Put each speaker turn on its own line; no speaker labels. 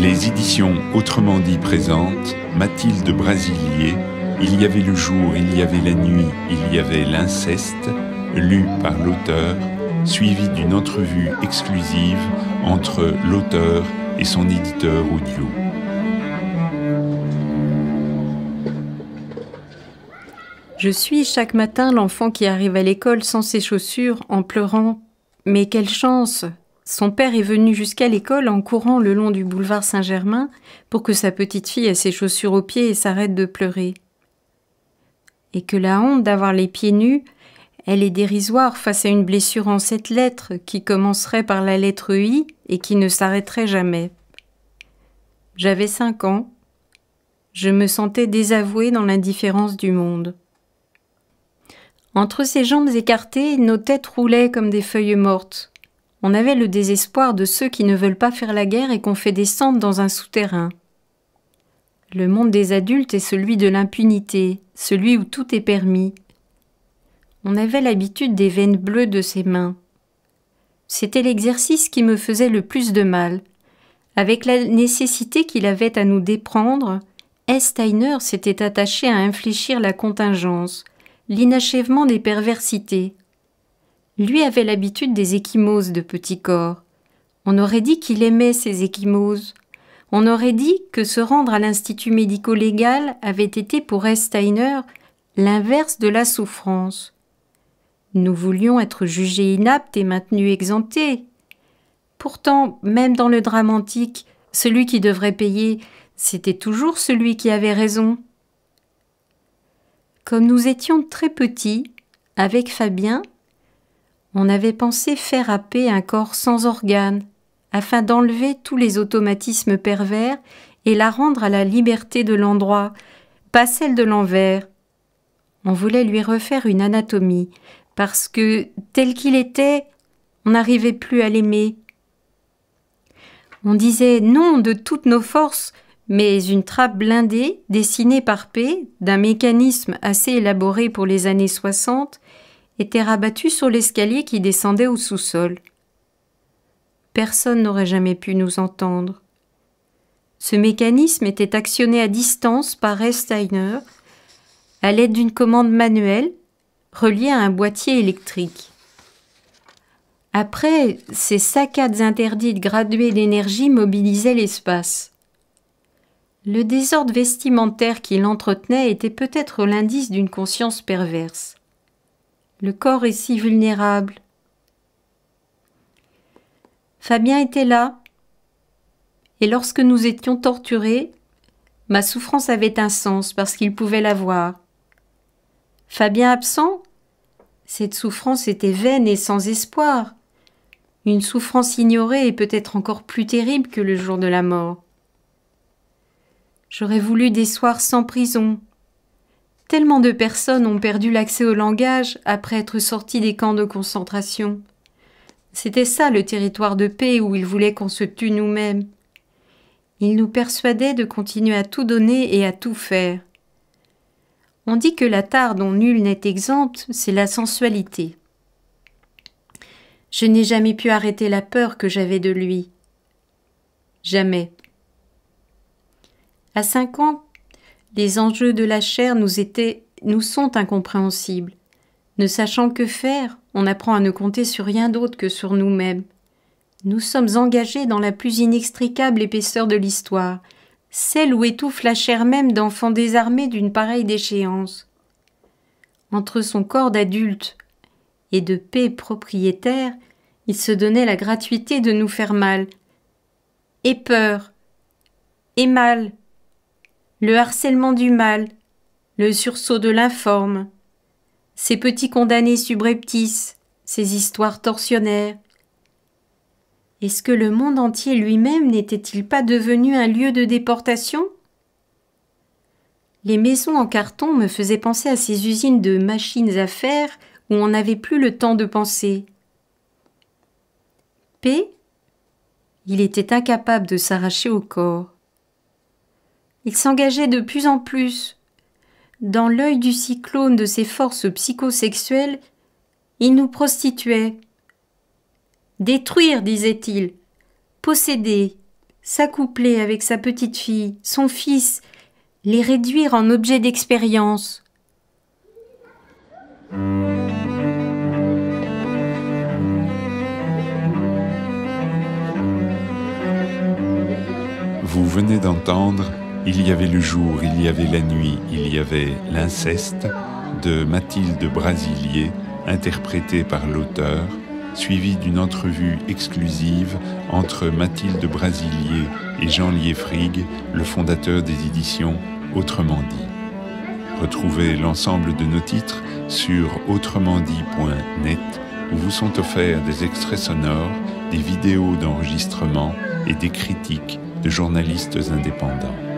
Les éditions Autrement dit présentent Mathilde Brasilier, Il y avait le jour, il y avait la nuit, il y avait l'inceste, lu par l'auteur, suivi d'une entrevue exclusive entre l'auteur et son éditeur audio.
Je suis chaque matin l'enfant qui arrive à l'école sans ses chaussures, en pleurant. Mais quelle chance! Son père est venu jusqu'à l'école en courant le long du boulevard Saint-Germain pour que sa petite fille ait ses chaussures aux pieds et s'arrête de pleurer. Et que la honte d'avoir les pieds nus, elle est dérisoire face à une blessure en 7 lettres qui commencerait par la lettre I et qui ne s'arrêterait jamais. J'avais 5 ans. Je me sentais désavouée dans l'indifférence du monde. Entre ses jambes écartées, nos têtes roulaient comme des feuilles mortes. On avait le désespoir de ceux qui ne veulent pas faire la guerre et qu'on fait descendre dans un souterrain. Le monde des adultes est celui de l'impunité, celui où tout est permis. On avait l'habitude des veines bleues de ses mains. C'était l'exercice qui me faisait le plus de mal. Avec la nécessité qu'il avait à nous déprendre, S. Steiner s'était attaché à infléchir la contingence, l'inachèvement des perversités. Lui avait l'habitude des ecchymoses de petits corps. On aurait dit qu'il aimait ces ecchymoses. On aurait dit que se rendre à l'institut médico-légal avait été pour S. Steiner l'inverse de la souffrance. Nous voulions être jugés inaptes et maintenus exemptés. Pourtant, même dans le drame antique, celui qui devrait payer, c'était toujours celui qui avait raison. Comme nous étions très petits, avec Fabien, on avait pensé faire happer un corps sans organes, afin d'enlever tous les automatismes pervers et la rendre à la liberté de l'endroit, pas celle de l'envers. On voulait lui refaire une anatomie, parce que, tel qu'il était, on n'arrivait plus à l'aimer. On disait non de toutes nos forces, mais une trappe blindée, dessinée par P, d'un mécanisme assez élaboré pour les années 60, était rabattue sur l'escalier qui descendait au sous-sol. Personne n'aurait jamais pu nous entendre. Ce mécanisme était actionné à distance par S. Steiner, à l'aide d'une commande manuelle, reliée à un boîtier électrique. Après, ces saccades interdites graduées d'énergie mobilisaient l'espace. Le désordre vestimentaire qui l'entretenait était peut-être l'indice d'une conscience perverse. Le corps est si vulnérable. Fabien était là, et lorsque nous étions torturés, ma souffrance avait un sens parce qu'il pouvait l'avoir. Fabien absent, cette souffrance était vaine et sans espoir. Une souffrance ignorée est peut-être encore plus terrible que le jour de la mort. J'aurais voulu des soirs sans prison. Tellement de personnes ont perdu l'accès au langage après être sorties des camps de concentration. C'était ça le territoire de paix où ils voulaient qu'on se tue nous-mêmes. Ils nous persuadaient de continuer à tout donner et à tout faire. On dit que la tare dont nul n'est exempt, c'est la sensualité. Je n'ai jamais pu arrêter la peur que j'avais de lui. Jamais. À 5 ans, les enjeux de la chair nous sont incompréhensibles. Ne sachant que faire, on apprend à ne compter sur rien d'autre que sur nous-mêmes. Nous sommes engagés dans la plus inextricable épaisseur de l'histoire, celle où étouffe la chair même d'enfants désarmés d'une pareille déchéance. Entre son corps d'adulte et de paix propriétaire, il se donnait la gratuité de nous faire mal. Et peur, et mal, le harcèlement du mal, le sursaut de l'informe, ces petits condamnés subreptices, ces histoires tortionnaires. Est-ce que le monde entier lui-même n'était-il pas devenu un lieu de déportation? Les maisons en carton me faisaient penser à ces usines de machines à faire où on n'avait plus le temps de penser. P, il était incapable de s'arracher au corps. Il s'engageait de plus en plus. Dans l'œil du cyclone de ses forces psychosexuelles, il nous prostituait. Détruire, disait-il, posséder, s'accoupler avec sa petite fille, son fils, les réduire en objets d'expérience.
Vous venez d'entendre « Il y avait le jour, il y avait la nuit, il y avait l'inceste » de Mathilde Brasilier, interprétée par l'auteur, suivi d'une entrevue exclusive entre Mathilde Brasilier et Jean Lieffrig, le fondateur des éditions Autrement dit. Retrouvez l'ensemble de nos titres sur autrement-dit.net où vous sont offerts des extraits sonores, des vidéos d'enregistrement et des critiques de journalistes indépendants.